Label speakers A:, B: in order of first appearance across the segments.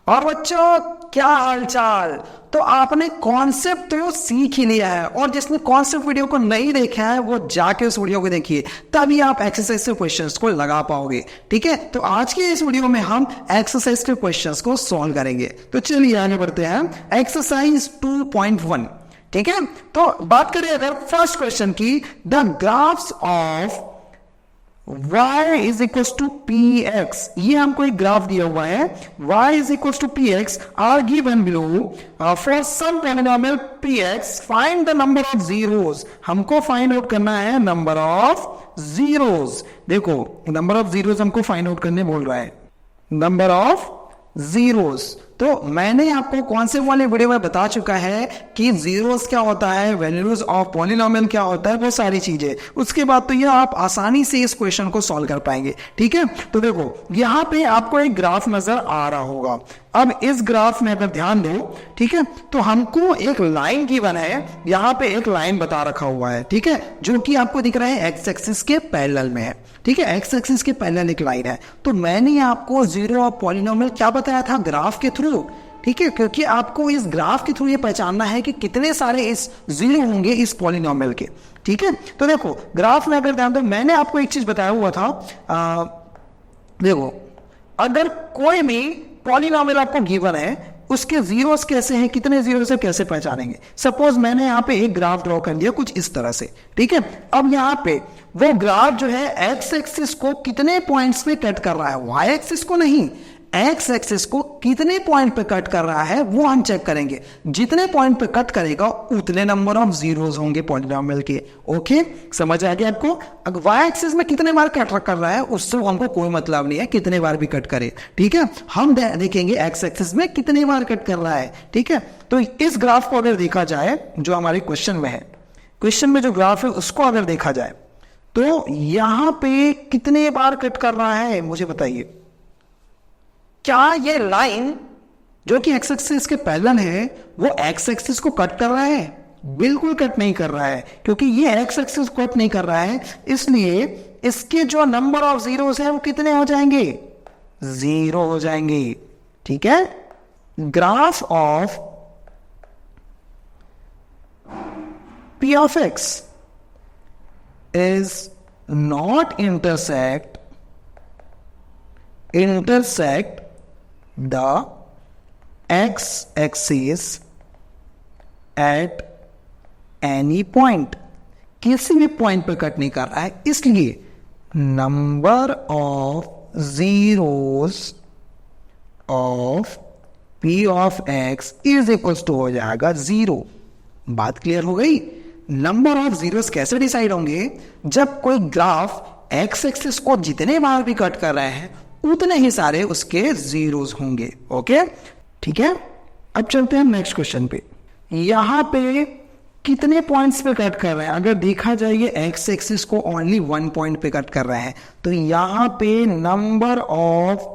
A: और बच्चों क्या हालचाल। तो आपने कॉन्सेप्ट तो सीख ही लिया है, और जिसने कॉन्सेप्ट वीडियो को नहीं देखा है वो जाके उस वीडियो को देखिए, तभी आप एक्सरसाइज के क्वेश्चंस को लगा पाओगे। ठीक है, तो आज के इस वीडियो में हम एक्सरसाइज के क्वेश्चंस को सॉल्व करेंगे। तो चलिए आगे बढ़ते हैं। एक्सरसाइज 2.1। ठीक है, तो बात करें अगर फर्स्ट क्वेश्चन की, the graphs of y is equal to p x. ये हमको एक ग्राफ दिया हुआ है, y is equal to p x are given below. For some polynomial p x find the number of zeros. हमको find out करना है number of zeros. देखो नंबर ऑफ जीरोस हमको फाइंड आउट करने बोल रहा है, नंबर ऑफ जीरोस। तो मैंने आपको कॉन्सेप्ट वाले वीडियो में बता चुका है कि जीरोस क्या होता है, वैल्यूज ऑफ पॉलिनोमियल क्या होता है, वो सारी चीजें। उसके बाद तो ये आप आसानी से इस क्वेश्चन को सॉल्व कर पाएंगे। ठीक है, तो देखो यहां पे आपको एक ग्राफ नजर आ रहा होगा। अब इस ग्राफ में अगर ध्यान दो, ठीक है, तो हमको एक लाइन गिवन है, यहां पे एक लाइन बता रखा हुआ है। ठीक है, जो कि आपको दिख रहा है एक्स एक्सिस के पैरेलल में है। ठीक है, एक्स एक्सिस के पैरेलल एक लाइन है। तो मैंने आपको जीरो ऑफ पॉलिनोमियल क्या बताया था, ग्राफ के थ्रू। ठीक है, क्योंकि आपको इस ग्राफ के थ्रू ये पहचानना है कि कितने सारे इस जीरो होंगे इस पॉलिनोमियल के। ठीक है, तो देखो ग्राफ में अगर ध्यान दो, मैंने आपको एक चीज बताया हुआ था। देखो अगर कोई भी पॉलिनोमियल आपको गिवन है, उसके जीरोस कैसे हैं, कितने जीरो से कैसे पहचानेंगे। सपोज मैंने यहाँ पे एक ग्राफ ड्रॉ कर लिया कुछ इस तरह से। ठीक है, अब यहाँ पे वो ग्राफ जो है एक्स एक्सिस को कितने पॉइंट्स पे कट कर रहा है, वाई एक्सिस को नहीं, एक्स एक्सिस को कितने पॉइंट पे कट कर रहा है वो हम चेक करेंगे। जितने पॉइंट पे कट करेगा उतने नंबर ऑफ जीरोस होंगे पॉलिनोमियल के। ओके, समझ आ गया आपको। अगर वाई एक्सिस में कितने बार कट कर रहा है उससे हमको कोई मतलब नहीं है, कितने बार भी कट करे। ठीक है, हम देखेंगे एक्स एक्सिस में कितने बार कट कर रहा है। ठीक है, तो इस ग्राफ को अगर देखा जाए जो हमारे क्वेश्चन में है, क्वेश्चन में जो ग्राफ है उसको अगर देखा जाए तो यहां पे कितने बार कट कर रहा है मुझे बताइए। क्या ये लाइन जो कि एक्स एक्सिस के पैरेलल है वो एक्स एक्सिस को कट कर रहा है? बिल्कुल कट नहीं कर रहा है, क्योंकि ये एक्स एक्सिस कट नहीं कर रहा है, इसलिए इसके जो नंबर ऑफ जीरोस है वो कितने हो जाएंगे, जीरो हो जाएंगे। ठीक है, graph of P of x is not intersect the x axis at any point। किसी भी पॉइंट पर कट नहीं कर रहा है, इसलिए number of zeros of p of x is equal to हो जाएगा जीरो। बात क्लियर हो गई। नंबर ऑफ जीरोस कैसे डिसाइड होंगे, जब कोई ग्राफ एक्स एक्सिस को जितने बार भी कट कर रहे हैं उतने ही सारे उसके जीरोस होंगे। ओके, ठीक है, अब चलते हैं नेक्स्ट क्वेश्चन पे। यहां पे कितने पॉइंट्स पे कट कर रहे हैं, अगर देखा जाए ये एक्स एक्सिस को ओनली वन पॉइंट पे कट कर रहे हैं, तो यहां पे नंबर ऑफ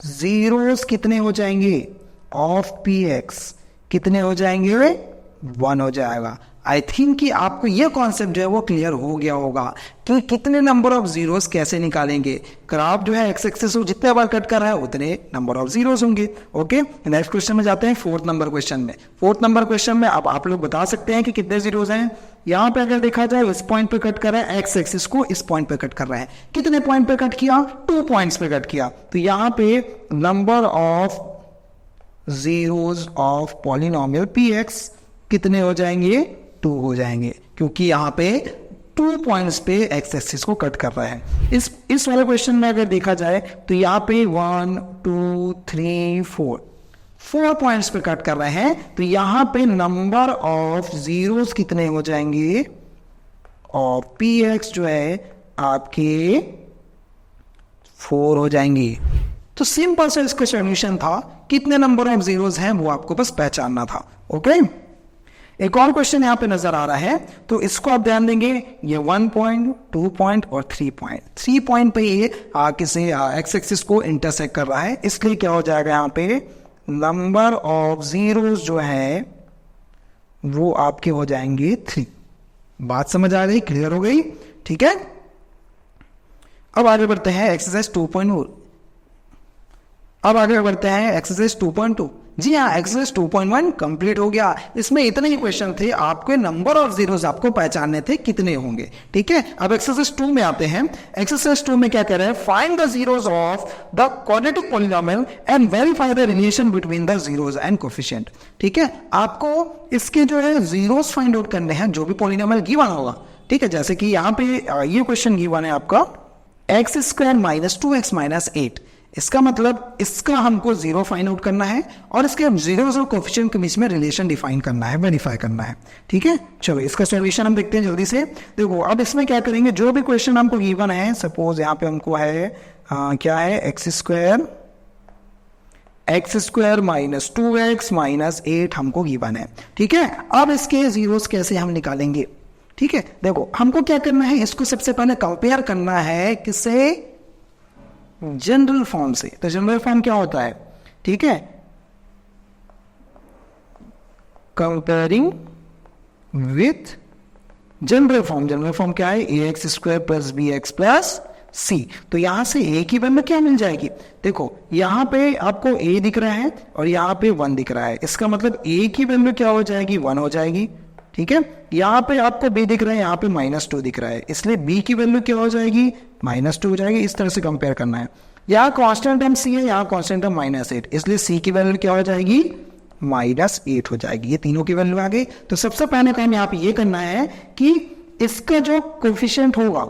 A: जीरोस कितने हो जाएंगे ऑफ पी एक्स, कितने हो जाएंगे, वन हो जाएगा। आई थिंक कि आपको यह कॉन्सेप्ट जो है वो क्लियर हो गया होगा कि कितने नंबर ऑफ जीरोस कैसे निकालेंगे। ग्राफ जो है एक्स एक्सिस को जितने बार कट कर रहा है उतने नंबर ऑफ जीरोस होंगे। ओके, नेक्स्ट क्वेश्चन में जाते हैं, फोर्थ नंबर क्वेश्चन में। फोर्थ नंबर क्वेश्चन में अब आप लोग बता सकते हैं कि कितने जीरोस हैं। यहाँ पे अगर देखा जाए इस पॉइंट पे कट कर रहा है, एक्स एक्सिस को इस पॉइंट पे कट कर रहा है, कितने पॉइंट पे कट किया, 2 पॉइंट्स पे कट किया। तो यहाँ पे number of zeros of polynomial p x कितने हो जाएंगे, 2 हो जाएंगे, क्योंकि यहाँ पे 2 पॉइंट्स पे एक्स एक्सिस को कट कर रहा है। इस वाले क्वेश्चन में अगर देखा जाए तो यहाँ पे 1 2 3 4 पॉइंट्स पे कट कर रहे हैं, तो यहाँ पे नंबर ऑफ जीरोस कितने हो जाएंगे, और पी एक्स जो है आपके 4 हो जाएंगे। तो सिंपल से इसका सॉल्यूशन था, कितने नंबर ऑफ जीरोस हैं वो आपको बस पहचानना था। ओके, एक और क्वेश्चन यहां पे नजर आ रहा है, तो इसको आप ध्यान देंगे। ये 1 पॉइंट 2 पॉइंट और 3 पॉइंट, 3 पॉइंट पे ये किसी एक्स एक्सिस को इंटरसेक्ट कर रहा है, इसलिए क्या हो जाएगा यहाँ पे नंबर ऑफ जीरोस जो है वो आपके हो जाएंगे 3। बात समझ आ गई, क्लियर हो गई। ठीक है, अब आगे बढ़ते हैं एक्सरसाइज 2.0। अब आगे बढ़ते हैं एक्सरसाइज 2.2। जी हाँ, एक्सरसाइज 2.1 कंप्लीट हो गया। इसमें इतने ही क्वेश्चन थे, आपके नंबर ऑफ जीरोस आपको पहचानने थे कितने होंगे। ठीक है, अब एक्सरसाइज 2 में आते हैं। एक्सरसाइज 2 में क्या कह रहे हैं, find the zeros of the quadratic polynomial and verify the relation between the zeros and coefficient. ठीक है, आपको इसके जो है जीरोस फाइंड आउट करने हैं जो भी पॉलिनोमियल गिवन होगा। ठीक है, जैसे कि यहाँ पे ये क्वेश्चन गिवन है आपका x square minus 2x minus 8। इसका मतलब इसका हमको जीरो फाइंड आउट करना है और इसके जीरोस और कोफिशिएंट के बीच में रिलेशन डिफाइन करना है, वेरीफाई करना है। ठीक है, चलो इसका सॉल्यूशन हम देखते हैं जल्दी से। देखो अब इसमें क्या करेंगे, जो भी क्वेश्चन हमको गिवन है, सपोज यहाँ पे हमको है क्या है, x square minus 2x minus 8 हमको गिवन है। ठीक है, अब इसके जीरोस कैसे हम निकालेंगे। ठीक है, देखो हमको क्या करना है, इसको सबसे पहले कंपेयर करना है किससे, जनरल फॉर्म से। तो जनरल फॉर्म क्या होता है, ठीक है, comparing with general form. General form क्या है, A X square plus B X plus C. तो यहां से ए की वैल्यू क्या मिल जाएगी, देखो यहां पे आपको ए दिख रहा है और यहां पे 1 दिख रहा है, इसका मतलब ए की वैल्यू क्या हो जाएगी, 1 हो जाएगी। ठीक है, यहाँ पे आपको b दिख रहा है, यहाँ पे -2 दिख रहा है, इसलिए b की वैल्यू क्या हो जाएगी, -2 हो जाएगी। इस तरह से कंपेयर करना है। यहाँ कांस्टेंट टर्म c है, यहाँ कांस्टेंट टर्म -8, इसलिए c की वैल्यू क्या हो जाएगी, -8 हो जाएगी। ये तीनों की वैल्यू आ गई। तो सबसे पहले काम यहाँ पे ये करना है कि इसका जो कोफिशिएंट होगा,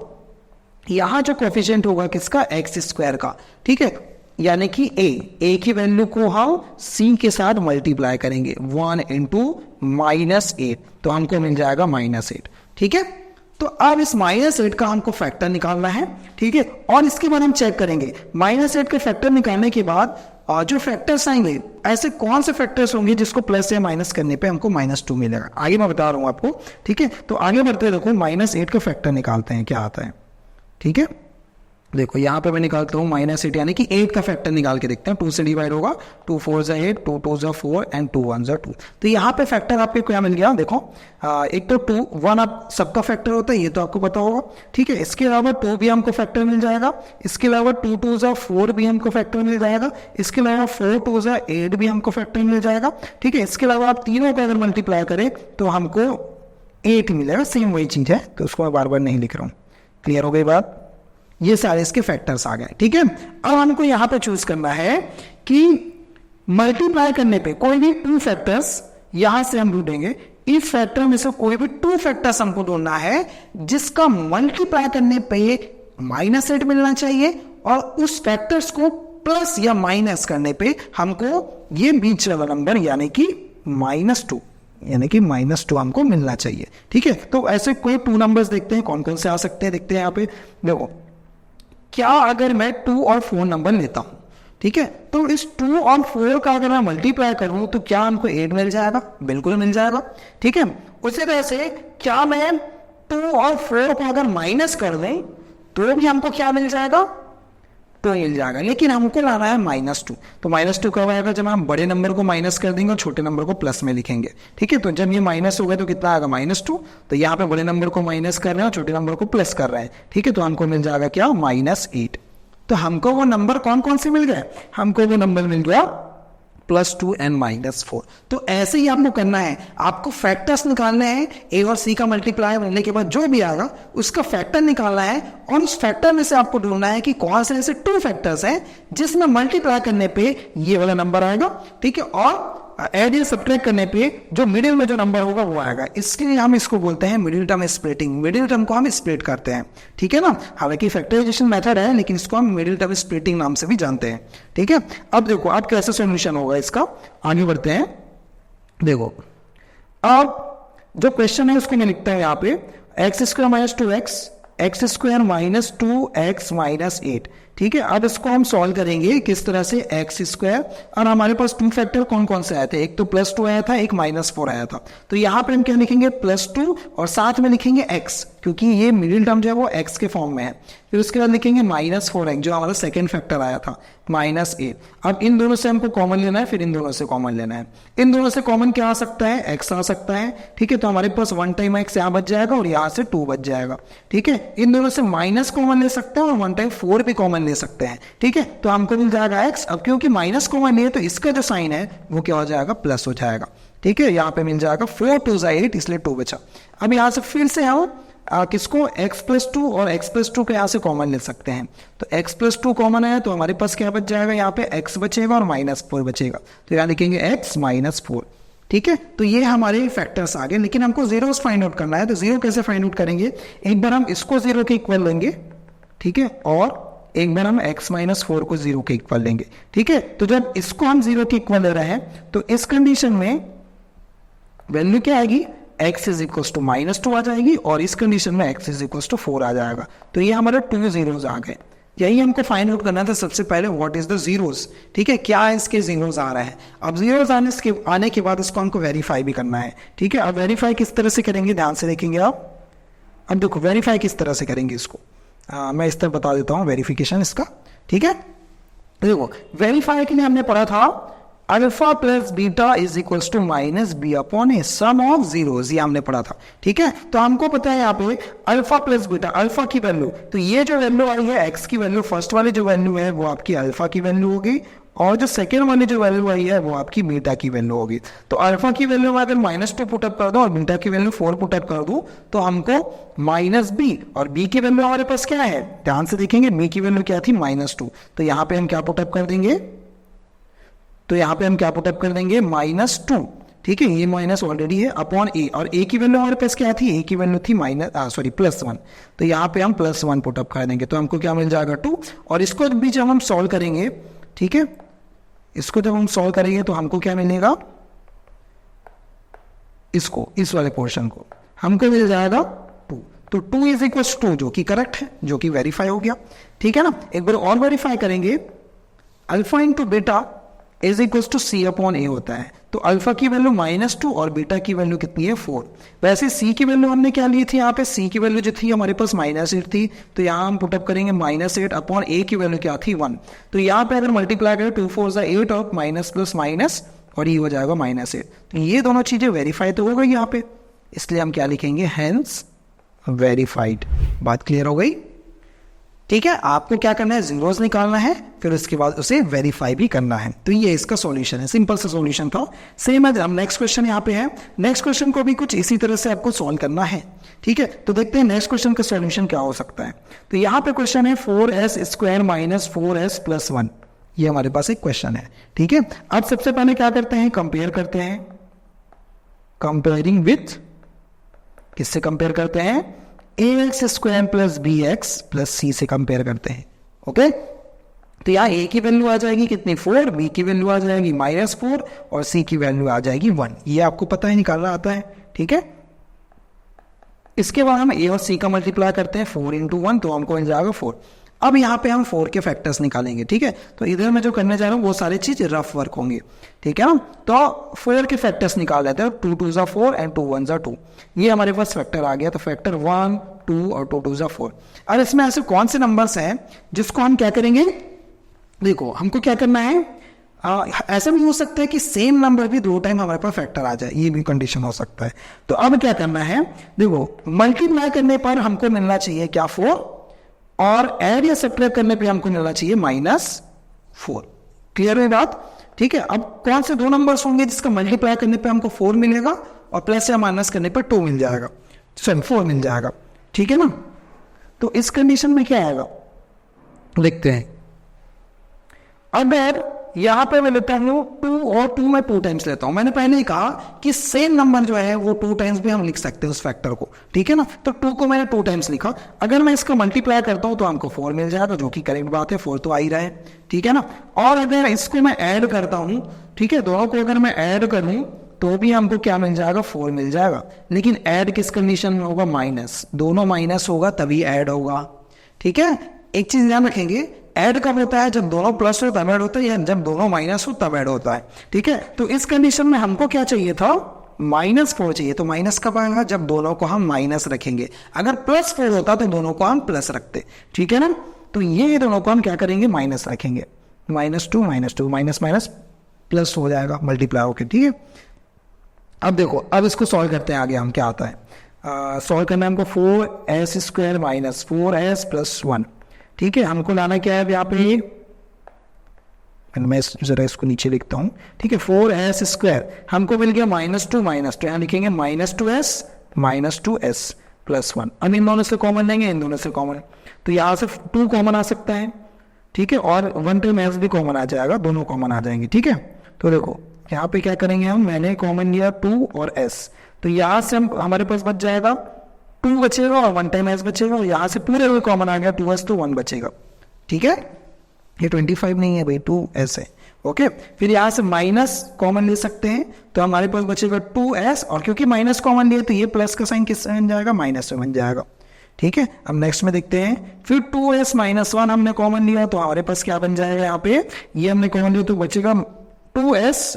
A: यहाँ जो कोफिशिएंट होगा किसका, एक्स स्क्वायर का। ठीक है, यानी कि a की वैल्यू को हम c के साथ मल्टीप्लाई करेंगे, 1 इंटू -8, तो हमको मिल जाएगा -8। ठीक है, तो अब इस -8 का हमको फैक्टर निकालना है। ठीक है, और इसके बाद हम चेक करेंगे -8 का फैक्टर निकालने के बाद जो फैक्टर्स आएंगे, ऐसे कौन से फैक्टर्स होंगे जिसको प्लस या माइनस करने पे हमको -2 मिलेगा, आगे मैं बता रहा हूं आपको। ठीक है, तो आगे बढ़ते देखो -8 का फैक्टर निकालते हैं क्या आता है। ठीक है, देखो यहाँ पे मैं निकालता हूँ -8 यानी कि 8 का फैक्टर निकाल के देखते हैं। 2 से डिवाइड होगा, 2 4 जा 8, 2 2 जा 4 एंड 2 1 जा 2। तो यहाँ पे फैक्टर आपको क्या मिल गया, देखो एक तो 2 1 आप सबका फैक्टर होता है, ये तो आपको पता होगा। ठीक है, इसके अलावा 2 भी हमको फैक्टर मिल जाएगा, इसके अलावा 2 2 जा 4 भी हमको फैक्टर मिल जाएगा, इसके अलावा 4 2 जा 8 भी हमको फैक्टर मिल जाएगा। ठीक है, इसके अलावा आप तीनों पे अगर मल्टीप्लाई करें तो हमको 8 मिलेगा, सेम वही चीज है, तो उसको मैं बार बार नहीं लिख रहा हूँ। क्लियर हो गई बात, ये सारे इसके फैक्टर्स आ गए। ठीक है, अब हमको यहां पे चूज करना है कि मल्टीप्लाई करने पे कोई भी 2 फैक्टर्स यहां से हम ढूंढेंगे। इस फैक्टर में से कोई भी 2 फैक्टर्स हमको ढूंढना है जिसका मल्टीप्लाई करने पे -8 मिलना चाहिए, और उस फैक्टर्स को प्लस या माइनस करने पे हमको ये बीच वाला नंबर यानी कि -2 हमको मिलना चाहिए। ठीक है, तो ऐसे कोई 2 नंबर्स देखते हैं कौन कौन से आ सकते हैं, देखते हैं यहाँ पे। देखो क्या अगर मैं 2 और 4 नंबर लेता हूं, ठीक है, तो इस 2 और 4 का अगर मैं मल्टीप्लाई करूं तो क्या हमको 8 मिल जाएगा, बिल्कुल मिल जाएगा। ठीक है, उसी तरह से क्या मैं 2 और 4 को अगर माइनस कर दें तो भी हमको क्या मिल जाएगा, 2 मिल जाएगा, लेकिन हमको लाना है -2। तो -2 कब आएगा, जब हम बड़े नंबर को माइनस कर देंगे और छोटे नंबर को प्लस में लिखेंगे। ठीक है, तो जब ये माइनस हो गया तो कितना आएगा, -2। तो यहाँ पे बड़े नंबर को माइनस कर रहे हैं और छोटे नंबर को प्लस कर रहे हैं। ठीक है, तो हमको मिल जाएगा क्या, -8। तो हमको वो नंबर कौन कौन से मिल गए, हमको वो नंबर मिल गया +2 एंड -4। तो ऐसे ही आपको करना है, आपको फैक्टर्स निकालने हैं, ए और सी का मल्टीप्लाई बनने के बाद जो भी आएगा उसका फैक्टर निकालना है, और उस फैक्टर में से आपको ढूंढना है कि कौन से ऐसे 2 फैक्टर्स हैं जिसमें मल्टीप्लाई करने पे ये वाला नंबर आएगा। ठीक है, और ऐड या सब्ट्रैक्ट करने पे जो मिडिल में जो नंबर होगा वो आएगा। इसके लिए हम इसको बोलते हैं middle term splitting. Middle term को हम स्प्लिट करते हैं। ठीक है ना, हालांकि फैक्टराइजेशन मेथड है लेकिन इसको हम मिडिल टर्म स्प्लिटिंग नाम से भी जानते हैं। ठीक है, अब देखो अब कैसे सॉल्यूशन होगा इसका, आगे बढ़ते हैं। देखो अब जो क्वेश्चन है उसको मैं लिखता हूं यहाँ पे, x² - 2x, x² - 2x - 8। ठीक है, अब इसको हम सॉल्व करेंगे किस तरह से, x², और हमारे पास 2 फैक्टर कौन कौन से आए थे, एक तो +2 आया था, एक -4 आया था। तो यहाँ पर हम क्या लिखेंगे, +2 और साथ में लिखेंगे x, क्योंकि ये मिडिल टर्म जो है वो x के फॉर्म में है। फिर उसके बाद लिखेंगे -4x जो हमारा सेकेंड फैक्टर आया था, -8। अब इन दोनों से हमको कॉमन लेना है, फिर इन दोनों से कॉमन लेना है। इन दोनों से कॉमन क्या आ सकता है, x आ सकता है। ठीक है, तो हमारे पास 1 टाइम x यहाँ बच जाएगा और यहाँ से 2 बच जाएगा। ठीक है, इन दोनों से माइनस कॉमन ले सकते हैं और 1 टाइम 4 भी कॉमन ले सकते हैं, ठीक है। तो हमको मिल जाएगा x, अब क्योंकि माइनस कॉमन है तो इसका जो साइन है वो क्या हो जाएगा, प्लस हो जाएगा, ठीक है। यहाँ पे मिल जाएगा 4 2 8, इसलिए 2 बचा। अब यहाँ से फिर से हम किसको x+2 और x+2 को यहाँ से कॉमन ले सकते हैं। तो x+2 कॉमन है तो हमारे पास क्या बच जाएगा, यहाँ पे x बचेगा और -4 बचेगा, तो यहाँ लिखेंगे x -4, ठीक है। तो ये हमारे फैक्टर्स आ गए, लेकिन हमको जीरोस फाइंड आउट करना है। तो जीरो कैसे फाइंड आउट करेंगे, एक बार हम इसको जीरो के इक्वल लेंगे, ठीक है, और एक बार हम x -4 को जीरो के इक्वल लेंगे, ठीक है। तो जब इसको हम जीरो के इक्वल ले रहे हैं तो इस कंडीशन में वैल्यू क्या आएगी, x इज इक्वल टू -2 आ जाएगी, और इस कंडीशन में x इज इक्वल टू 4 आ जाएगा। तो ये हमारे 2 जीरोस आ गए। यही हमको फाइंड आउट करना था सबसे पहले, व्हाट इज द जीरोस, ठीक है, क्या इसके जीरोस आ रहे हैं। अब जीरोस आने के बाद उसको हमको वेरीफाई भी करना है, ठीक है। अब वेरीफाई किस तरह से करेंगे, ध्यान से देखेंगे आप। अब देखो वेरीफाई किस तरह से करेंगे इसको, मैं इस तरह बता देता हूँ वेरिफिकेशन इसका, ठीक है। देखो वेरीफाई के लिए हमने पढ़ा था alpha plus beta is equal to minus b upon a sum of zeros, ये हमने पढ़ा था, ठीक है। तो हमको पता है यहाँ पे अल्फा प्लस बीटा, अल्फा की वैल्यू, तो ये जो वैल्यू आई है एक्स की वैल्यू, फर्स्ट वाली जो वैल्यू है वो आपकी अल्फा की वैल्यू होगी, और जो सेकेंड वाली जो वैल्यू आई है वो आपकी बीटा की वैल्यू होगी। तो अल्फा की वैल्यू में अगर -2 पुटअप कर दो और बीटा की वैल्यू 4 पुटअप कर दो तो हमको -b, और b की वैल्यू हमारे पास क्या है, ध्यान से देखेंगे, b की वैल्यू क्या थी, -2। तो यहाँ पे हम क्या पुटअप कर देंगे, तो यहाँ पे हम क्या पुटअप कर देंगे, -2, ठीक है, ये माइनस ऑलरेडी है, अपॉन ए, और ए की वैल्यू हमारे पास क्या थी, ए की वैल्यू थी +1, तो यहाँ पे हम +1 पुटअप कर देंगे, तो हमको क्या मिल जाएगा 2। और इसको भी जब हम सॉल्व करेंगे, ठीक है, इसको जब हम सॉल्व करेंगे तो हमको क्या मिलेगा, इसको, इस वाले पोर्शन को हमको मिल जाएगा 2। तो 2 इज इक्वल 2 जो कि करेक्ट है, जो कि वेरीफाई हो गया, ठीक है ना। एक बार और वेरीफाई करेंगे, alpha into beta is equal to C upon A होता है। तो अल्फा की वैल्यू -2 और बीटा की वैल्यू कितनी है, 4। वैसे सी की वैल्यू हमने क्या ली थी, यहाँ पे सी की वैल्यू जो थी हमारे पास -8 थी, तो यहाँ हम पुटअप करेंगे -8 अपॉन ए की वैल्यू क्या थी, 1। तो यहाँ पे अगर मल्टीप्लाई करें 2 4 8 और माइनस प्लस माइनस, और ये हो जाएगा -8। तो ये दोनों चीजें वेरीफाई तो हो गई यहाँ पे, इसलिए हम क्या लिखेंगे, हेंस वेरीफाइड। बात क्लियर हो गई, ठीक है। आपको क्या करना है, जीरोस निकालना है, फिर उसके बाद उसे वेरीफाई भी करना है। तो ये इसका सॉल्यूशन है, सिंपल सा सॉल्यूशन था। सेम है, हम नेक्स्ट क्वेश्चन यहाँ पे है, नेक्स्ट क्वेश्चन को भी कुछ इसी तरह से आपको सॉल्व करना है, ठीक है। तो देखते हैं नेक्स्ट क्वेश्चन का सॉल्यूशन क्या हो सकता है। तो यहाँ पे क्वेश्चन है 4s² - 4s + 1, ये हमारे पास एक क्वेश्चन है, ठीक है। अब सबसे पहले क्या करते हैं, कंपेयर करते हैं, कंपेयरिंग विथ, किससे कंपेयर करते हैं, ax² + bx + c से कंपेयर करते हैं, ओके। तो यहाँ a की वैल्यू आ जाएगी कितनी, 4, b की वैल्यू आ जाएगी -4, और c की वैल्यू आ जाएगी 1। ये आपको पता है, निकालना आता है, ठीक है। इसके बाद हम a और c का मल्टीप्लाई करते हैं, 4 × 1, तो हमको मिल जाएगा 4। अब यहाँ पे हम 4 के फैक्टर्स निकालेंगे, ठीक है। तो इधर मैं जो करने जा रहा हूँ वो सारी चीज रफ वर्क होंगे, ठीक है ना। तो 4 के फैक्टर्स निकाल लेते हैं, 2 2 4 एंड 2 1 2। ये हमारे पास फैक्टर आ गया, तो फैक्टर 1 2 और 2 2 4। और इसमें ऐसे कौन से नंबर्स हैं जिसको हम क्या करेंगे, देखो हमको क्या करना है, ऐसा भी हो सकता है कि सेम नंबर भी 2 टाइम हमारे पास फैक्टर आ जाए, ये भी कंडीशन हो सकता है। तो अब क्या करना है, देखो मल्टीप्लाई करने पर हमको मिलना चाहिए क्या, 4, और ऐड या सब्ट्रैक्ट करने पे हमको मिलना चाहिए -4। क्लियर है बात, ठीक है। अब कौन से 2 नंबर्स होंगे जिसका मल्टीप्लाई करने पे हमको 4 मिलेगा और प्लस या माइनस करने पर 2 मिल जाएगा, 4 मिल जाएगा, ठीक है ना। तो इस कंडीशन में क्या आएगा, लिखते हैं। अब यहाँ पे मैं लेता हूँ 2 और 2 मैं 2 टाइम्स लेता हूँ। मैंने पहले ही कहा कि सेम नंबर जो है वो 2 टाइम्स भी हम लिख सकते हैं उस फैक्टर को, ठीक है ना। तो 2 को मैंने 2 टाइम्स लिखा, अगर मैं इसका मल्टीप्लाई करता हूँ तो हमको 4 मिल जाएगा, जो कि करेक्ट बात है, 4 तो आ ही रहा है, ठीक है ना। और अगर इसको मैं ऐड करता हूँ, ठीक है, दोनों को अगर मैं ऐड करूँ तो भी हमको क्या मिल जाएगा, 4 मिल जाएगा। लेकिन ऐड किस कंडीशन में होगा, माइनस, दोनों माइनस होगा तभी ऐड होगा, ठीक है। एक चीज ध्यान रखेंगे, ऐड कब होता है, जब दोनों प्लस हो तब ऐड होता है, या जब दोनों माइनस हो तब ऐड होता है, ठीक है। तो इस कंडीशन में हमको क्या चाहिए था, -4 चाहिए। तो माइनस कब आएगा, जब दोनों को हम माइनस रखेंगे। अगर +4 होता तो दोनों को हम प्लस रखते, ठीक है ना। तो ये दोनों को हम क्या करेंगे, माइनस रखेंगे, -2 -2 माइनस प्लस हो जाएगा मल्टीप्लाई होके, ठीक है। अब देखो, अब इसको सॉल्व करते हैं, आगे हम क्या आता है, सॉल्व करना है हमको 4s² - 4s + 1, ठीक है, हमको लाना क्या है यहाँ पे, मैं जरा इसको नीचे लिखता हूँ, ठीक है, 4s², हमको मिल गया -2 -2, यहाँ लिखेंगे -2s +1। अब इन दोनों से कॉमन लेंगे, इन दोनों से कॉमन, तो यहाँ से 2 कॉमन आ सकता है, ठीक है, और 1 टाइम s भी कॉमन आ जाएगा, दोनों कॉमन आ जाएंगे, ठीक है। तो देखो यहाँ पे क्या करेंगे हम, मैंने कॉमन लिया 2 और s, तो यहाँ से हम हमारे पास बच जाएगा 2 बचेगा और 1 टाइम s बचेगा, और यहाँ से पूरे हुए कॉमन आ गया 2s, तो 1 बचेगा, ठीक है। ये 25 नहीं है भाई, 2s है, ओके। फिर यहाँ से माइनस कॉमन ले सकते हैं, तो हमारे पास बचेगा 2s, और क्योंकि माइनस कॉमन लिए तो ये प्लस का साइन किस बन जाएगा, माइनस में बन जाएगा, ठीक है। अब नेक्स्ट में देखते हैं, फिर 2s -1 हमने कॉमन लिया, तो हमारे पास क्या बन जाएगा यहाँ पे, ये हमने कॉमन लिया तो बचेगा 2s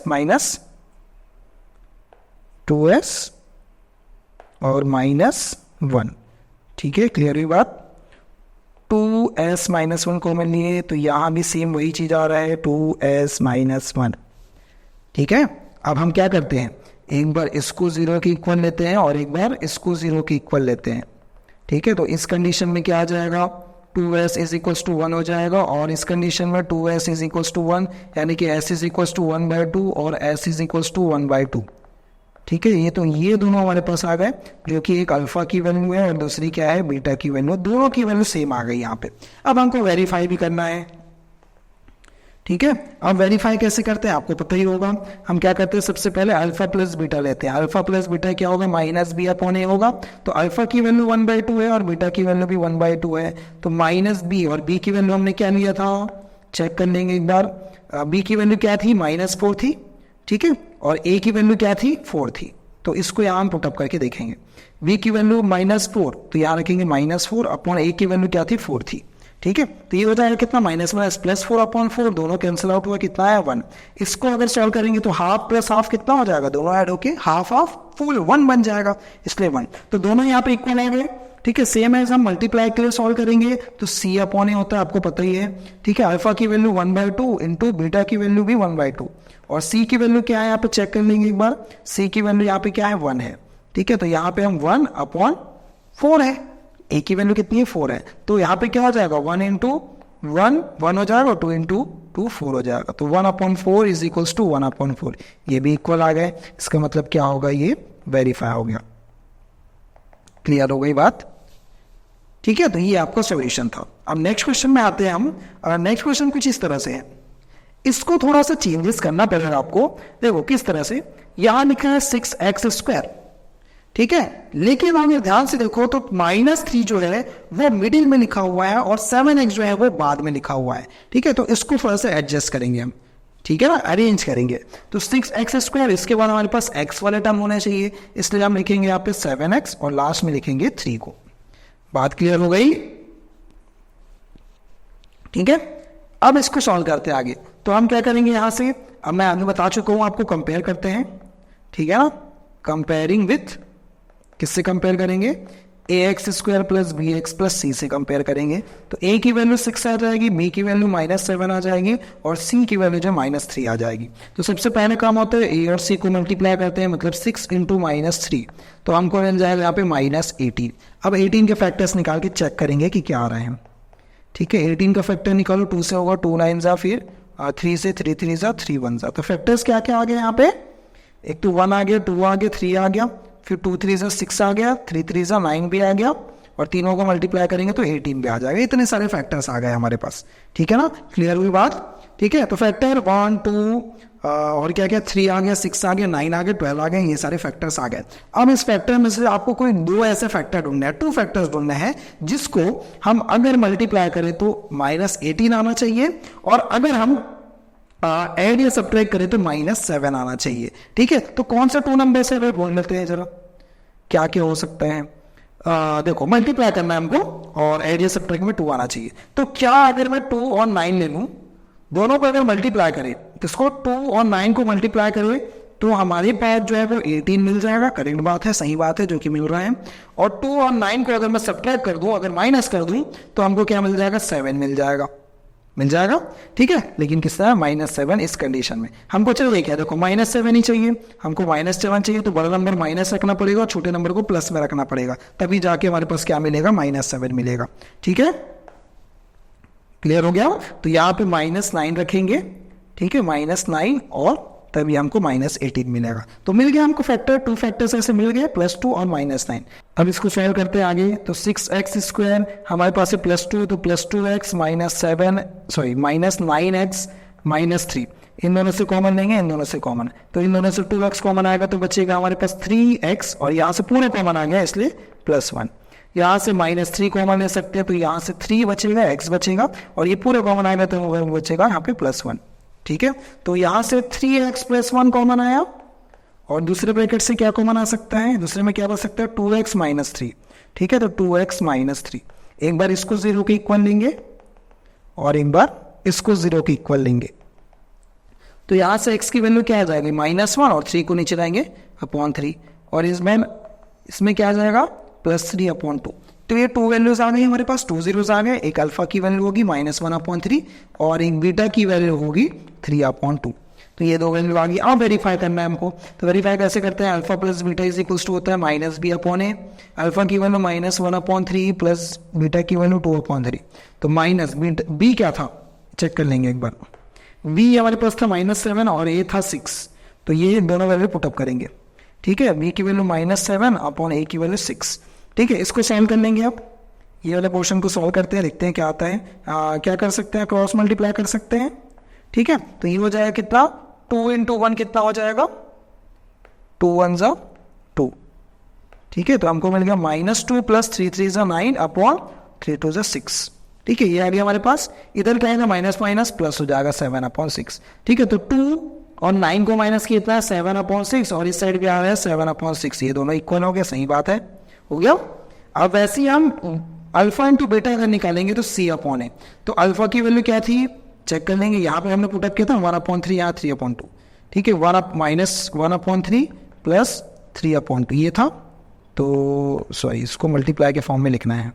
A: और -1, ठीक है, क्लियर हुई बात। 2s -1 कॉमन लिए तो यहाँ भी सेम वही चीज आ रहा है, 2s -1, ठीक है। अब हम क्या करते हैं, एक बार इसको 0 के इक्वल लेते हैं और एक बार इसको 0 के इक्वल लेते हैं, ठीक है। तो इस कंडीशन में क्या आ जाएगा, 2s = 1 हो जाएगा, और इस कंडीशन में 2s = 1, यानी कि s = 1/2 और s = 1/2, ठीक है। ये दोनों हमारे पास आ गए, जो कि एक अल्फा की वैल्यू है और दूसरी क्या है, बीटा की वैल्यू, दोनों की वैल्यू सेम आ गई यहाँ पे। अब हमको वेरीफाई भी करना है, ठीक है। अब वेरीफाई कैसे करते हैं आपको पता ही होगा, हम क्या करते हैं, सबसे पहले अल्फा प्लस बीटा लेते हैं। अल्फा प्लस बीटा क्या होगा, -b/a होगा, तो अल्फा की वैल्यू 1/2 है और बीटा की वैल्यू भी 1/2 है, तो -b, और b की वैल्यू हमने क्या लिया था, चेक कर लेंगे एक बार, b की वैल्यू क्या थी, -4 थी, ठीक है, और a की वैल्यू क्या थी, 4 थी, तो इसको यहाँ हम पुटअप करके देखेंगे। v की वैल्यू -4, तो यहाँ रखेंगे -4 अपॉन a की वैल्यू क्या थी, 4 थी, ठीक है। तो ये हो जाएगा कितना, -1 +4/4, दोनों कैंसिल आउट हुआ, कितना है, 1। इसको अगर सॉल्व करेंगे तो हाफ प्लस हाफ कितना हो जाएगा, दोनों ऐड होके हाफ ऑफ फुल 1 बन जाएगा, इसलिए 1, तो दोनों यहाँ पे इक्वल आ गए, ठीक है। सेम एज हम मल्टीप्लाई के लिए सॉल्व करेंगे तो c/a होता है, आपको पता ही है, ठीक है। अल्फा की वैल्यू 1/2 इंटू बीटा की वैल्यू भी 1/2, और c की वैल्यू क्या है, यहाँ पे चेक कर लेंगे एक बार, c की वैल्यू यहाँ पे क्या है, 1 है, ठीक है। तो यहाँ पे हम 1/4 है, a की वैल्यू कितनी है, 4 है, तो यहाँ पे क्या हो जाएगा, 1 × 1 हो जाएगा, 2 × 2 4 हो जाएगा, तो 1/4 = 1/4, ये भी इक्वल आ गए। इसका मतलब क्या होगा, ये वेरीफाई हो गया, क्लियर हो गई बात, ठीक है। तो ये आपका सॉल्यूशन था। अब नेक्स्ट क्वेश्चन में आते हैं हम, नेक्स्ट क्वेश्चन कुछ इस तरह से है, इसको थोड़ा सा चेंजेस करना पड़ेगा आपको। देखो किस तरह से, यहां लिखा है 6x², ठीक है, लेकिन अगर ध्यान से देखो तो -3 जो है वो मिडिल में लिखा हुआ है और 7x जो है वो बाद में लिखा हुआ है, ठीक है। तो इसको थोड़ा सा एडजस्ट करेंगे हम, ठीक है ना, अरेंज करेंगे। तो 6x², इसके बाद हमारे पास x वाले टर्म होने चाहिए, इसलिए हम लिखेंगे यहाँ पे 7x और लास्ट में लिखेंगे 3 को। बात क्लियर हो गई, ठीक है। अब इसको सॉल्व करते हैं आगे, तो हम क्या करेंगे यहाँ से, अब मैं आगे बता चुका हूं आपको, कंपेयर करते हैं, ठीक है ना, कंपेयरिंग विथ, किससे कंपेयर करेंगे, ax² + bx + c से कंपेयर करेंगे। तो a की वैल्यू 6 आ जाएगी, b की वैल्यू -7 आ जाएगी और c की वैल्यू जो -3 आ जाएगी। तो सबसे पहले काम होता है a और c को मल्टीप्लाई करते हैं, मतलब 6 × -3, तो हमको मिल जाएगा यहाँ पे -18। अब 18 के फैक्टर्स निकाल के चेक करेंगे कि क्या आ रहे हैं, ठीक है। 18 का फैक्टर निकालो, 2 से होगा 2 9 जा, फिर 3 से 3 3 जा, 3 1 जा, तो फैक्टर्स क्या क्या आ गए यहाँ पे, एक तो 1 आ गया, 2 आ गया, 3 आ गया, फिर 2 3 जा 6 आ गया, 3 3 जा 9 भी आ गया, और तीनों को मल्टीप्लाई करेंगे तो 18 भी आ जाएगा। इतने सारे फैक्टर्स आ गए हमारे पास, ठीक है ना, क्लियर हुई बात, ठीक है। तो फैक्टर 1 2 और क्या क्या, 3 आ गया, 6 आ गया, 9 आ गया, 12 आ गए, ये सारे फैक्टर्स आ गए। अब इस फैक्टर में से आपको कोई 2 ऐसे फैक्टर ढूंढना है, 2 फैक्टर्स ढूंढना है जिसको हम अगर मल्टीप्लाई करें तो -18 आना चाहिए, और अगर हम ऐड या सब्ट्रैक्ट करें तो -7 आना चाहिए, ठीक है। तो कौन सा 2 नंबर से बोल लेते हैं जरा, क्या क्या हो सकते हैं। देखो मल्टीप्लाई करना है हमको और ऐड या सब्ट्रैक्ट में 2 आना चाहिए, तो क्या अगर मैं 2 और 9 ले लूं, दोनों को अगर मल्टीप्लाई करें, तो इसको 2 और 9 को मल्टीप्लाई करें तो हमारे पास जो है वो 18 मिल जाएगा, करेक्ट बात है, सही बात है जो कि मिल रहा है। और 2 और 9 को अगर मैं सब्ट्रैक्ट कर दूं, अगर माइनस कर दूं, तो हमको क्या मिल जाएगा, 7 मिल जाएगा, ठीक है। लेकिन किस तरह, -7 इस कंडीशन में हमको चाहिए क्या, देखो -7 ही चाहिए, हमको -7 चाहिए, तो बड़ा नंबर माइनस रखना पड़ेगा और छोटे नंबर को प्लस में रखना पड़ेगा, तभी जाके हमारे पास क्या मिलेगा, -7 मिलेगा, ठीक है। क्लियर हो गया? तो यहाँ पे -9 रखेंगे, ठीक है, -9 और तभी हमको -18 मिलेगा। तो मिल गया हमको फैक्टर, 2 फैक्टर्स ऐसे मिल गए, +2 और -9। अब इसको सॉल्व करते हैं आगे। तो 6x² हमारे पास है +2, तो +2x -9x -3, इन दोनों से कॉमन लेंगे, इन दोनों से कॉमन, तो इन दोनों से 2x कॉमन आएगा तो बचेगा हमारे पास 3x, और यहाँ से पूरे कॉमन आ गया इसलिए +1। यहाँ से -3 कॉमन ले सकते हैं, तो यहाँ से 3 बचेगा, x बचेगा, और ये पूरे कॉमन आएगा तो बचेगा यहाँ पे +1। ठीक है, तो यहाँ से 3x + 1 कॉमन आया, और दूसरे ब्रैकेट से क्या कॉमन आ सकता है, दूसरे में क्या बच सकता है, 2x - 3। ठीक है, तो 2x - 3, एक बार इसको 0 के इक्वल लेंगे और एक बार इसको 0 के इक्वल लेंगे। तो यहाँ से x की वैल्यू क्या आ जाएगी, -1, और 3 को नीचे लाएंगे /3, और इसमें क्या आ जाएगा, +3/2। तो ये 2 वैल्यूज आ गई हमारे पास, 2 zeros आ गए। एक अल्फा की वैल्यू होगी -1/3 और एक बीटा की वैल्यू होगी 3/2। तो ये 2 वैल्यू आ गई। अब वेरीफाई करना है हमको, तो वेरीफाई कैसे करते हैं, अल्फा + बीटा = होता है -b/a। अल्फा की वैल्यू -1/3 प्लस बीटा की वैल्यू 2/3। तो माइनस b क्या था, चेक कर लेंगे एक बार। b हमारे पास था -7 और a था 6, तो ये दोनों वैल्यू पुटअप करेंगे। ठीक है, b की वैल्यू -7/a की वैल्यू 6। ठीक है, इसको सॉल्व कर लेंगे। अब ये वाले पोर्शन को सॉल्व करते हैं, देखते हैं क्या आता है। क्या कर सकते हैं, क्रॉस मल्टीप्लाई कर सकते हैं। ठीक है, तो ये हो जाएगा कितना, 2 × 1 कितना हो जाएगा, 2 × 1 = 2। ठीक है, तो हमको मिल गया -2 + 3 × 3 = 9/3 × 2 = 6। ठीक है, ये आ गया हमारे पास। इधर क्या है, माइनस प्लस हो जाएगा 7/6। ठीक है, तो 2 और 9 को माइनस किया इतना 7/6, और इस साइड भी आ रहा है 7/6, ये दोनों इक्वल हो गया, सही बात है, हो गया। अब वैसे ही हम अल्फा × बीटा अगर निकालेंगे तो c/a। तो अल्फा की वैल्यू क्या थी, चेक कर लेंगे। यहाँ पे हमने पुटअप किया था 1/3, यहाँ 3/2। ठीक है, -1/3 प्लस 3/2 ये था। तो सॉरी, इसको मल्टीप्लाई के फॉर्म में लिखना है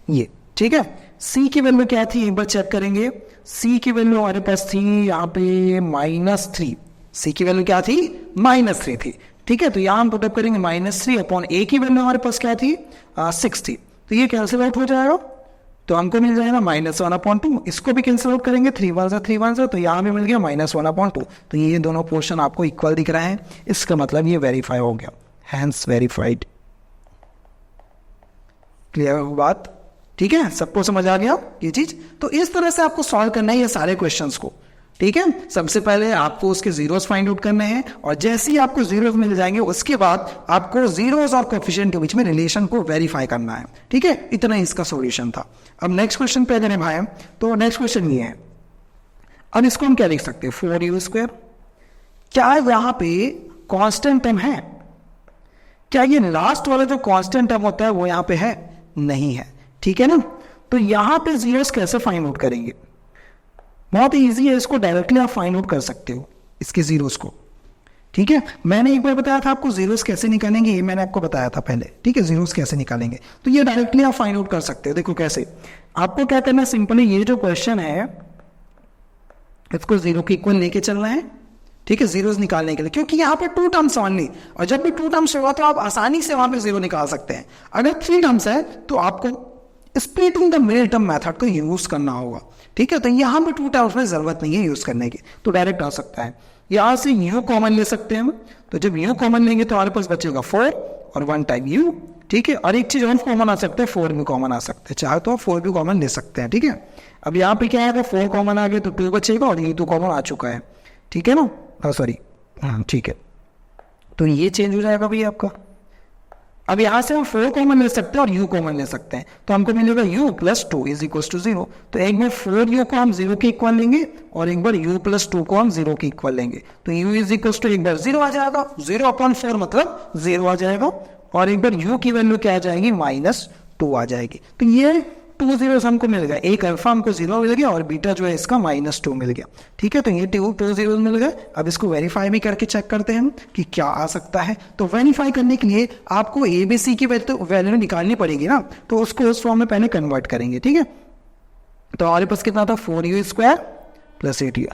A: ये। ठीक है, c की वैल्यू क्या थी, एक बार चेक करेंगे। c की वैल्यू हमारे पास थी यहाँ पे -3, c की वैल्यू क्या थी, -3 थी। ठीक है, तो यहाँ हम पुटअप करेंगे -3/a की वैल्यू हमारे पास क्या थी, 6 थी, तो ये कैंसिल आउट हो जाएगा, तो हमको मिल जाएगा -1/2। इसको भी कैंसिल आउट करेंगे, 3 × 1 = 3 × 1, तो यहाँ भी मिल गया -1/2। तो ये दोनों पोर्शन आपको इक्वल दिख रहा है, इसका मतलब ये वेरीफाई हो गया, हैंस वेरीफाइड। क्लियर हो बात? ठीक है, सबको समझ आ गया ये चीज? तो इस तरह से आपको सॉल्व करना है ये सारे क्वेश्चंस को। ठीक है, सबसे पहले आपको उसके जीरोस फाइंड आउट करने हैं, और जैसे ही आपको जीरोस मिल जाएंगे उसके बाद आपको जीरोस और कोएफिशिएंट के बीच में रिलेशन को वेरीफाई करना है। ठीक है, इतना ही इसका सॉल्यूशन था। अब नेक्स्ट क्वेश्चन पे अगर भाई, तो नेक्स्ट क्वेश्चन ये है। अब इसको हम क्या लिख सकते हैं, 4u²। क्या यहाँ पे कांस्टेंट टर्म है? क्या ये लास्ट वाला जो कांस्टेंट टर्म होता है वो यहाँ पे है? नहीं है। ठीक है ना, तो यहाँ पे जीरोस कैसे फाइंड आउट करेंगे? बहुत ईजी है, इसको डायरेक्टली आप फाइंड आउट कर सकते हो, इसके जीरोस को। ठीक है, मैंने एक बार बताया था आपको जीरोस कैसे निकालेंगे, ये मैंने आपको बताया था पहले। ठीक है, जीरोस कैसे निकालेंगे, तो ये डायरेक्टली आप फाइंड आउट कर सकते हो। देखो कैसे, आपको क्या करना है, सिंपली ये जो क्वेश्चन है इसको 0 के इक्वल लेके चलना है। ठीक है, जीरोस निकालने के लिए, क्योंकि यहाँ पे 2 टर्म्स ओनली, और जब भी 2 टर्म्स होगा तो आप आसानी से वहां पे 0 निकाल सकते हैं। अगर 3 टर्म्स है तो आपको splitting the middle term method को यूज करना होगा। ठीक है, तो यहाँ पे 2 टर्म्स में जरूरत नहीं है यूज करने की, तो डायरेक्ट आ सकता है। यहाँ से u कॉमन ले सकते हैं हम, तो जब u कॉमन लेंगे तो हमारे पास बचेगा 4 और 1 टाइम u। ठीक है, और एक चीज और कॉमन आ सकता है, 4 भी कॉमन आ सकते हैं, चाहे तो आप 4 भी कॉमन ले सकते हैं। ठीक है, अब यहाँ पे क्या है, 4 कॉमन आ गया तो 2 बचेगा, और ये 2 कॉमन आ चुका है। ठीक है ना, सॉरी, हाँ ठीक है, तो ये चेंज हो जाएगा भैया आपका। अब यहाँ से हम 4 कॉमन ले सकते हैं और u कॉमन ले सकते हैं, तो हमको मिलेगा u + 2 = 0। तो एक बार 4u को हम 0 के इक्वल लेंगे, और एक बार u + 2 को हम 0 के इक्वल लेंगे, तो u = एक बार 0 आ जाएगा, 0/4 मतलब 0 आ जाएगा, और एक बार u की वैल्यू क्या आ जाएगी, -2 आ जाएगी। तो ये 2 zeros हमको मिल गया, एक अल्फा हमको 0 मिल गया और बीटा जो है इसका -2 मिल गया। ठीक है, तो ये 2 zeros मिल गए। अब इसको वेरीफाई भी करके चेक करते हैं हम कि क्या आ सकता है। तो वेरीफाई करने के लिए आपको ABC की वैल्यू निकालनी पड़ेगी ना, तो उसको उस फॉर्म में पहले कन्वर्ट करेंगे। ठीक है, तो हमारे पास कितना था, 4u² + 8u,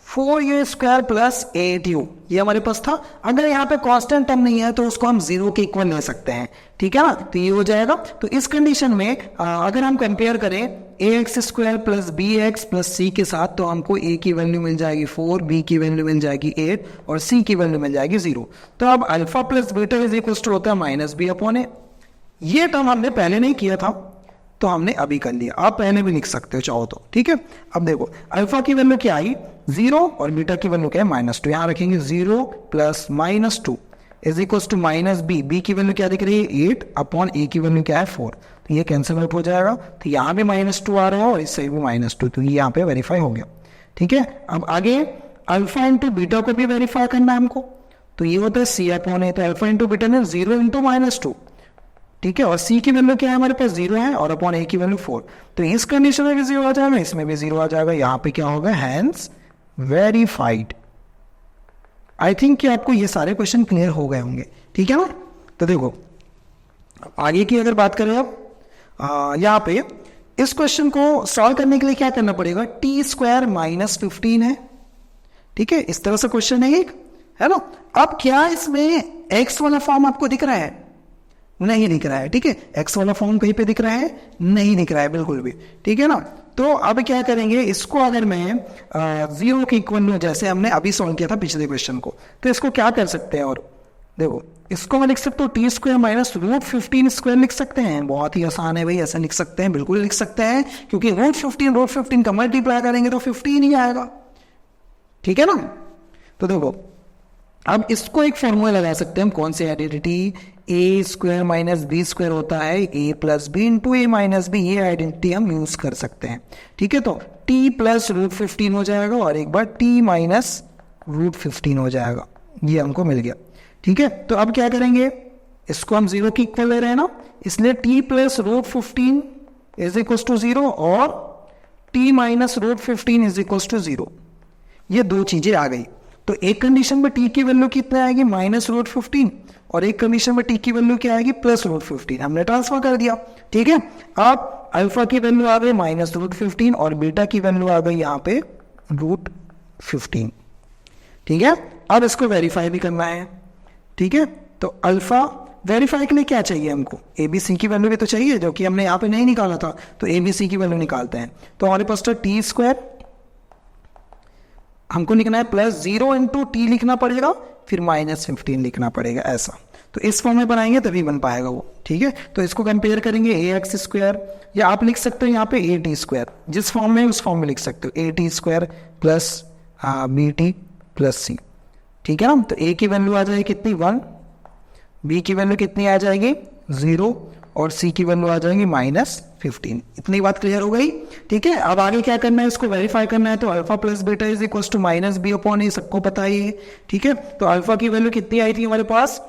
A: 4u² plus 8u, ये हमारे पास था। अगर यहाँ पे कांस्टेंट टर्म नहीं है तो उसको हम 0 के इक्वल ले सकते हैं, ठीक है ना। तो ये हो जाएगा। तो इस कंडीशन में अगर हम कंपेयर करें ax² plus bx plus c के साथ, तो हमको a की वैल्यू मिल जाएगी 4, b की वैल्यू मिल जाएगी 8 और c की वैल्यू मिल जाएगी 0। तो अब alpha plus beta is equal to होता है माइनस बी अपॉन ए। ये टर्म हमने पहले नहीं किया था तो हमने अभी कर लिया, आप पहले भी लिख सकते हो चाहो तो, ठीक है। अब देखो अल्फा की वैल्यू क्या आई 0 और बीटा की वैल्यू क्या है -2। यहाँ रखेंगे 0 plus -2 is equal to minus b. B की वैल्यू क्या दिख रही है 8 अपॉन ए की वैल्यू क्या है 4। तो ये कैंसिल आउट हो जाएगा। तो यहाँ भी -2 आ रहा है और इससे भी -2, तो ये यहाँ पे वेरीफाई हो गया, ठीक है। अब आगे अल्फा इंटू बीटा को भी वेरीफाई करना है हमको। तो ये होता है सी अपॉन ए। तो अल्फा इंटू बीटा ने 0 इंटू -2, ठीक है। और c की वैल्यू क्या है हमारे पास 0 है और अपॉन a की वैल्यू 4। तो इस कंडीशन में भी 0 आ जाएगा, इसमें भी 0 आ जाएगा। यहाँ पे क्या होगा हैंस वेरीफाइड। आई थिंक कि आपको ये सारे क्वेश्चन क्लियर हो गए होंगे, ठीक है ना। तो देखो आगे की अगर बात करें अब यहाँ पे इस क्वेश्चन को सॉल्व करने के लिए क्या करना पड़ेगा, t² -15 है, ठीक है। इस तरह से क्वेश्चन है एक, है ना। अब क्या इसमें x वाला फॉर्म आपको दिख रहा है? नहीं दिख रहा है, ठीक है। x वाला फॉर्म कहीं पे दिख रहा है? नहीं दिख रहा है बिल्कुल भी, ठीक है ना। तो अब क्या करेंगे, इसको अगर मैं 0 के इक्वल, जैसे हमने अभी सॉल्व किया था पिछले क्वेश्चन को, तो इसको क्या कर सकते हैं, और देखो इसको मैं लिख सकता हूँ t² माइनस √15² लिख सकते हैं। बहुत ही आसान है भाई, ऐसा लिख सकते हैं, बिल्कुल लिख सकते हैं, क्योंकि √15 का मल्टीप्लाई करेंगे तो 15 ही आएगा, ठीक है ना। तो देखो अब इसको एक फॉर्मूला लगा सकते हैं हम, कौन से आइडेंटिटी, a² माइनस b² होता है a plus b into a minus b. ये आइडेंटिटी हम यूज कर सकते हैं, ठीक है। तो t प्लस √15 हो जाएगा और एक बार t माइनस √15 हो जाएगा, ये हमको मिल गया, ठीक है। तो अब क्या करेंगे, इसको हम 0 की इक्वल ले रहे हैं ना, इसलिए t plus √15 is equal to 0 और t minus √15 is equal to 0। ये दो चीजें आ गई। तो एक कंडीशन में t की वैल्यू कितना आएगी -√15 और एक कंडीशन में t की वैल्यू क्या आएगी +√15। हमने ट्रांसफर कर दिया, ठीक है। अब अल्फा की वैल्यू आ गई -√15 और बीटा की वैल्यू आ गई यहाँ पे √15, ठीक है। अब इसको वेरीफाई भी करना है, ठीक है। तो अल्फा वेरीफाई के लिए क्या चाहिए हमको, ABC की वैल्यू भी तो चाहिए, जो कि हमने यहाँ पे नहीं निकाला था। तो ABC की वैल्यू निकालते हैं। तो हमारे पास तो t² हमको लिखना है +0 इंटू टी लिखना पड़ेगा, फिर -15 लिखना पड़ेगा, ऐसा। तो इस फॉर्म में बनाएंगे तभी बन पाएगा वो, ठीक है। तो इसको कंपेयर करेंगे ax², या आप लिख सकते हो यहाँ पे at², जिस फॉर्म में उस फॉर्म में लिख सकते हो, at² plus bt plus c, ठीक है ना। तो a की वैल्यू आ जाएगी कितनी 1, b की वैल्यू कितनी आ जाएगी 0 और c की वैल्यू आ जाएगी -15। इतनी बात क्लियर हो गई, ठीक है। अब आगे क्या करना है, इसको वेरीफाई करना है। तो alpha plus beta is equal to -b upon A, सबको पता ही है, ठीक है। तो अल्फा की वैल्यू कितनी आई थी हमारे पास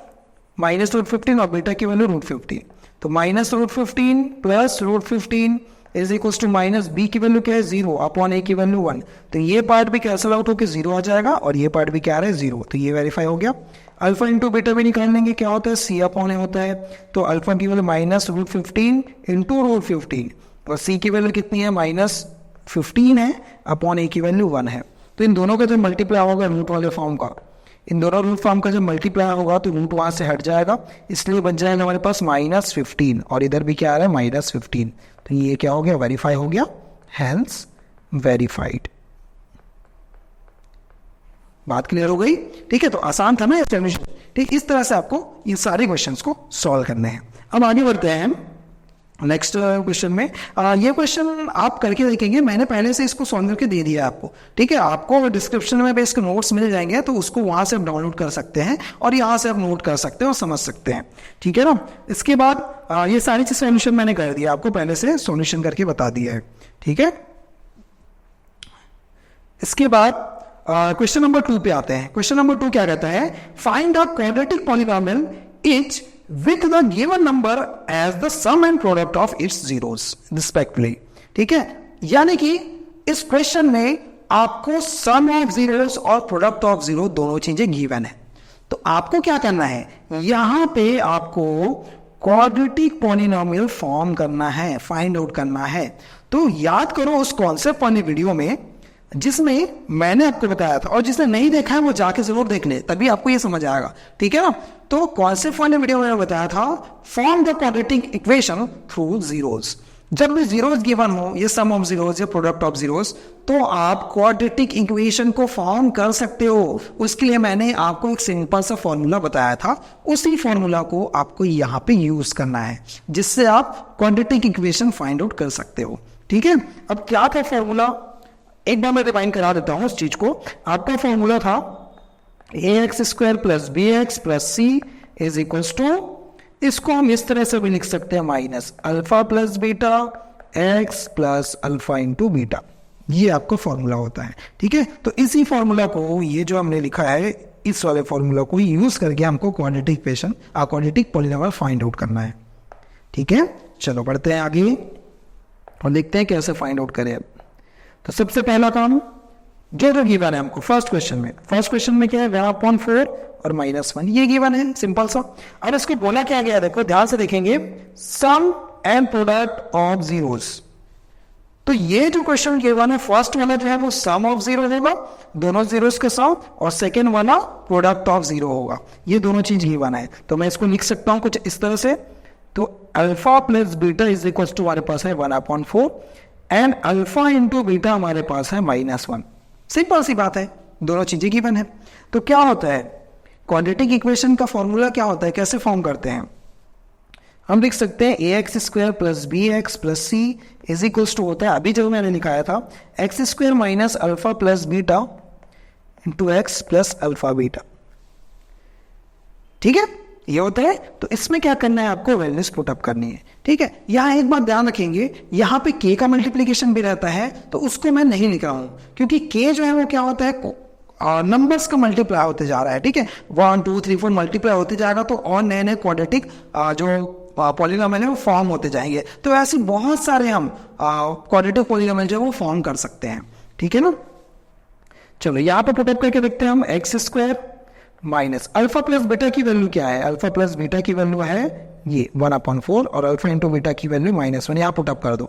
A: -√15 और बीटा की वैल्यू √15। तो -√15 plus √15 is equal to -b की वैल्यू क्या है 0 अपॉन a की वैल्यू 1। तो ये पार्ट भी कैंसिल आउट होकर 0 आ जाएगा और ये पार्ट भी क्या आ रहा है 0। तो ये वेरीफाई हो गया। अल्फा इंटू बीटा भी निकाल लेंगे, क्या होता है c अपॉन a होता है। तो अल्फा की वैल्यू -√15 इंटू √15 और c की वैल्यू कितनी है -15 है अपॉन a की वैल्यू 1 है। तो इन दोनों का जो मल्टीप्लाई होगा रूट वाले फॉर्म का, इन दोनों रूट फॉर्म का जब मल्टीप्लाई होगा तो रूट वहां से हट जाएगा, इसलिए बच जाएगा हमारे पास -15 और इधर भी क्या आ रहा है -15। तो ये क्या हो गया, वेरीफाई हो गया, हैंस वेरीफाइड। बात क्लियर हो गई, ठीक है। तो आसान था ना ये सॉल्यूशन, ठीक। इस तरह से आपको ये सारे क्वेश्चंस को सॉल्व करने हैं। अब आगे बढ़ते हैं नेक्स्ट क्वेश्चन में। ये क्वेश्चन आप करके देखेंगे, मैंने पहले से इसको सॉल्व करके दे दिया आपको, ठीक है। आपको डिस्क्रिप्शन में भी इसके नोट्स मिल जाएंगे, तो उसको वहां से आप डाउनलोड कर सकते हैं और यहाँ से आप नोट कर सकते हैं और समझ सकते हैं, ठीक है ना। इसके बाद ये सारी चीज सॉल्यूशन मैंने कर दिया, आपको पहले से सॉल्यूशन करके बता दिया है, ठीक है। इसके बाद क्वेश्चन नंबर 2 पे आते हैं। क्वेश्चन नंबर 2 क्या कहता है, find the quadratic polynomial etch with the given number as the sum and product of its zeros respectively, ठीक है। यानी कि इस क्वेश्चन में आपको सम ऑफ जीरोस और प्रोडक्ट ऑफ जीरो दोनों चीजें गिवन है। तो आपको क्या करना है, यहां पे आपको क्वाड्रेटिक पॉलिनोमियल फॉर्म करना है, फाइंड आउट करना है। तो याद करो उस कॉन्सेप्ट वाली वीडियो में जिसमें मैंने आपको बताया था, और जिसने नहीं देखा है वो जाके जरूर देख ले, तभी आपको ये समझ आएगा, ठीक है ना। तो कॉन्सेप्ट वाले वीडियो में बताया था form the quadratic equation through zeros. जब भी जीरोस गिवन हो, ये सम ऑफ जीरोस या प्रोडक्ट ऑफ जीरोस, तो आप क्वाड्रेटिक इक्वेशन को फॉर्म कर सकते हो। उसके लिए मैंने आपको एक सिंपल सा फॉर्मूला बताया था, उसी फॉर्मूला को आपको यहाँ पे यूज करना है, जिससे आप क्वाड्रेटिक इक्वेशन फाइंड आउट कर सकते हो, ठीक है। अब क्या था फॉर्मूला, एक बार मैं रिवाइंड करा देता हूं उस चीज को। आपका फॉर्मूला था ax² plus bx plus c is equal to, इसको हम इस तरह से भी लिख सकते हैं minus alpha plus beta x plus alpha into beta. ये आपका फॉर्मूला होता है, ठीक है। तो इसी फॉर्मूला को, ये जो हमने लिखा है, इस वाले फॉर्मूला को यूज करके हमको quadratic equation quadratic polynomial find out करना है, ठीक है। चलो बढ़ते हैं आगे और देखते हैं कैसे फाइंड आउट करें। तो सबसे पहला काम जो गिवन है हमको फर्स्ट क्वेश्चन में क्या है, 1/4 और -1, ये गिवन है सिंपल सा। अब इसको बोला क्या गया, देखो ध्यान से देखेंगे, सम एंड प्रोडक्ट ऑफ जीरोस। तो ये जो क्वेश्चन गिवन है, फर्स्ट वाला जो है वो सम ऑफ जीरो होगा, दोनों जीरोस के साथ, और सेकेंड वाला प्रोडक्ट ऑफ जीरो होगा। ये दोनों चीज गिवन है, तो मैं इसको लिख सकता हूं कुछ इस तरह से। तो alpha plus beta is equal to हमारे पास है 1/4 एंड अल्फा इंटू बीटा हमारे पास है -1। सिंपल सी बात है, दोनों चीजें गिवन है। तो क्या होता है, क्वाड्रेटिक इक्वेशन का फॉर्मूला क्या होता है, कैसे फॉर्म करते हैं, हम लिख सकते हैं ax² plus bx plus c is equal to होता है, अभी जो मैंने लिखाया था, x² minus alpha plus beta into x plus alpha beta, ठीक है, ये होता है। तो इसमें क्या करना है, आपको वैल्यूज पुटअप करनी है, ठीक है। यहाँ एक बात ध्यान रखेंगे, यहाँ पे k का मल्टीप्लीकेशन भी रहता है, तो उसको मैं नहीं लिख रहा हूं, क्योंकि k जो है वो क्या होता है, नंबर्स का मल्टीप्लाई होते जा रहा है, ठीक है। 1 2 3 4 मल्टीप्लाई होते जाएगा, तो और नए नए क्वाड्रेटिक जो पॉलिनॉमियल है वो फॉर्म होते जाएंगे। तो ऐसे बहुत सारे हम क्वाड्रेटिक पॉलिनॉमियल जो है वो फॉर्म कर सकते हैं, ठीक है ना। चलो यहाँ पे पुटअप करके देखते हैं हम, x² minus alpha plus beta की वैल्यू क्या है, अल्फा प्लस बीटा की वैल्यू है ये 1/4 और अल्फा इंटू बीटा की वैल्यू -1, यहाँ पुटअप कर दो,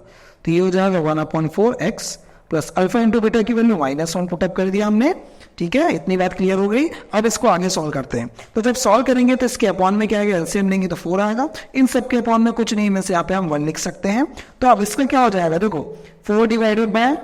A: तो ये हो जाएगा 1/4 x plus alpha into beta की वैल्यू -1 पुटअप कर दिया हमने, ठीक है। इतनी बात क्लियर हो गई। अब इसको आगे सॉल्व करते हैं। तो जब सॉल्व करेंगे तो इसके अपॉन में क्या आएगा, एलसीएम लेंगे तो 4 आएगा, इन सब के अपॉन में कुछ नहीं, में से यहाँ पे हम 1 लिख सकते हैं। तो अब इसका क्या हो जाएगा, देखो 4 डिवाइडेड बाय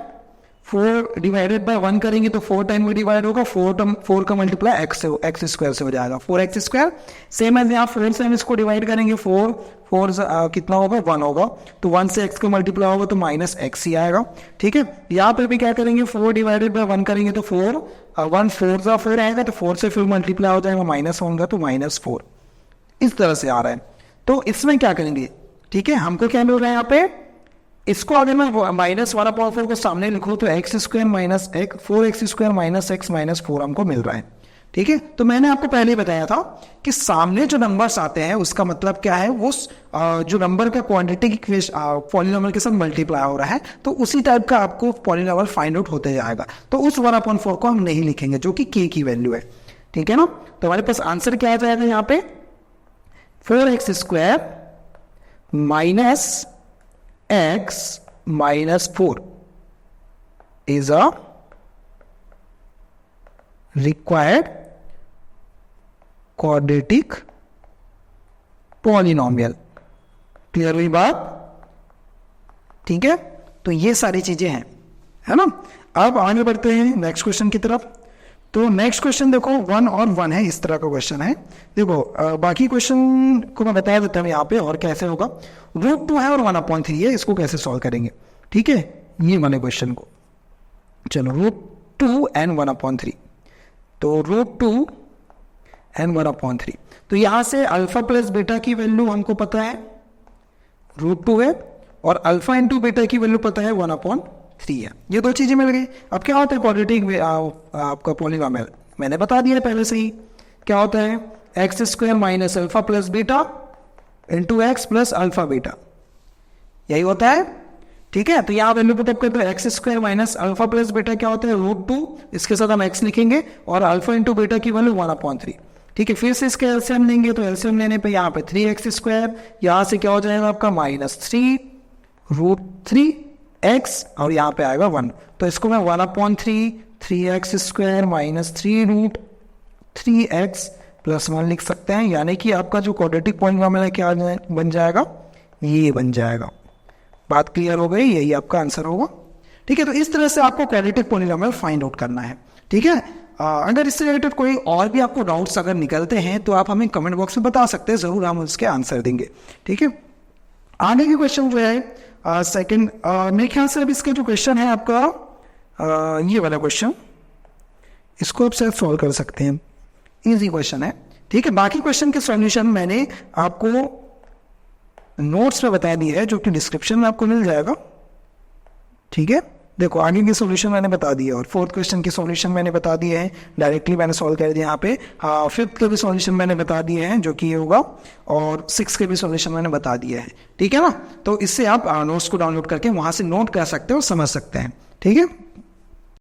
A: 1 करेंगे तो 4 टाइम में डिवाइड होगा, 4 का मल्टीप्लाई x² से हो जाएगा, 4x²। सेम एज यहाँ 4 से हम इसको डिवाइड करेंगे, 4 कितना होगा, 1 होगा, तो 1 से x को मल्टीप्लाई होगा तो -x ही आएगा, ठीक है। यहाँ पर भी क्या करेंगे, 4 डिवाइडेड बाय 1 करेंगे तो 4 4 आएगा, तो 4 से फिर मल्टीप्लाई हो जाएगा, माइनस होगा तो -4, इस तरह से आ रहा है। तो इसमें क्या करेंगे, ठीक है, हमको क्या मिल रहा है यहाँ पे, इसको अगर मैं -1/4 को सामने लिखूं तो x² minus 4x² minus x minus 4 हमको मिल रहा है, ठीक है। तो मैंने आपको पहले ही बताया था कि सामने जो नंबर्स आते हैं उसका मतलब क्या है, वो जो नंबर का क्वाड्रेटिक पॉलिनॉमियल के साथ मल्टीप्लाई हो रहा है, तो उसी टाइप का आपको पॉलिनॉमियल फाइंड आउट होते जाएगा। तो उस 1/4 को हम नहीं लिखेंगे, जो कि k की वैल्यू है, ठीक है ना। तो हमारे पास आंसर क्या आ जाएगा यहाँ पे, 4x² minus x minus 4 is a required quadratic polynomial। Clear हुई बात, ठीक है। तो ये सारी चीजें हैं, है ना। अब आगे बढ़ते हैं नेक्स्ट क्वेश्चन की तरफ। तो नेक्स्ट क्वेश्चन देखो 1 और 1 है, इस तरह का क्वेश्चन है। देखो बाकी क्वेश्चन को मैं बता देता हूँ यहाँ पे और कैसे होगा। √2 है और 1/3 है, इसको कैसे सॉल्व करेंगे, ठीक है, ये वाले क्वेश्चन को। चलो √2 एंड 1/3, तो √2 एंड 1/3, तो यहाँ से अल्फा प्लस बीटा की वैल्यू हमको पता है √2 है, और अल्फा इंटू बीटा की वैल्यू पता है 1/3 है। ये दो चीजें मिल गई। अब क्या होता है क्वाड्रेटिक आपका पॉलिनॉमियल, मैंने बता दिया पहले से ही, क्या होता है, x² minus alpha plus beta into x plus alpha beta, यही होता है, ठीक है। तो यहाँ वैल्यू पुटअप करते हैं, x² minus alpha plus beta क्या होता है, √2, इसके साथ हम x लिखेंगे, और अल्फा इंटू बीटा की वैल्यू 1/3, ठीक है। फिर से इसके एलसीएम लेंगे, तो एलसीएम लेने पे यहाँ पे 3x², यहाँ से क्या हो जाएगा आपका -3 √3 x और यहाँ पे आएगा 1, तो इसको मैं 1/3 3x square minus 3√3x plus 1 लिख सकते हैं, यानी कि आपका जो क्वाड्रेटिक पॉलिनोमियल क्या बन जाएगा, ये बन जाएगा। बात क्लियर हो गई, यही आपका आंसर होगा। ठीक है, तो इस तरह से आपको क्वाड्रेटिक पॉलिनोमियल फाइंड आउट करना है। ठीक है, अगर इससे रिलेटेड कोई और भी आपको डाउट्स अगर निकलते हैं तो आप हमें कमेंट बॉक्स में बता सकते हैं, ज़रूर हम उसके आंसर देंगे। ठीक है, आगे के क्वेश्चन जो है सेकंड, मेरे ख्याल से अब इसका जो क्वेश्चन है आपका ये वाला क्वेश्चन, इसको आप सेल्फ सॉल्व कर सकते हैं, इजी क्वेश्चन है। ठीक है, बाकी क्वेश्चन के सॉल्यूशन मैंने आपको नोट्स में बता दिया है, जो कि डिस्क्रिप्शन में आपको मिल जाएगा। ठीक है, देखो आगे के सॉल्यूशन मैंने बता दिया, और फोर्थ क्वेश्चन के सॉल्यूशन मैंने बता दिए हैं, डायरेक्टली मैंने सॉल्व कर दिया यहाँ पे। फिफ्थ के भी सॉल्यूशन मैंने बता दिए हैं, जो कि ये होगा, और सिक्स के भी सॉल्यूशन मैंने बता दिए हैं। ठीक है ना, तो इससे आप नोट्स को डाउनलोड करके वहाँ से नोट कर सकते हो, समझ सकते हैं। ठीक है।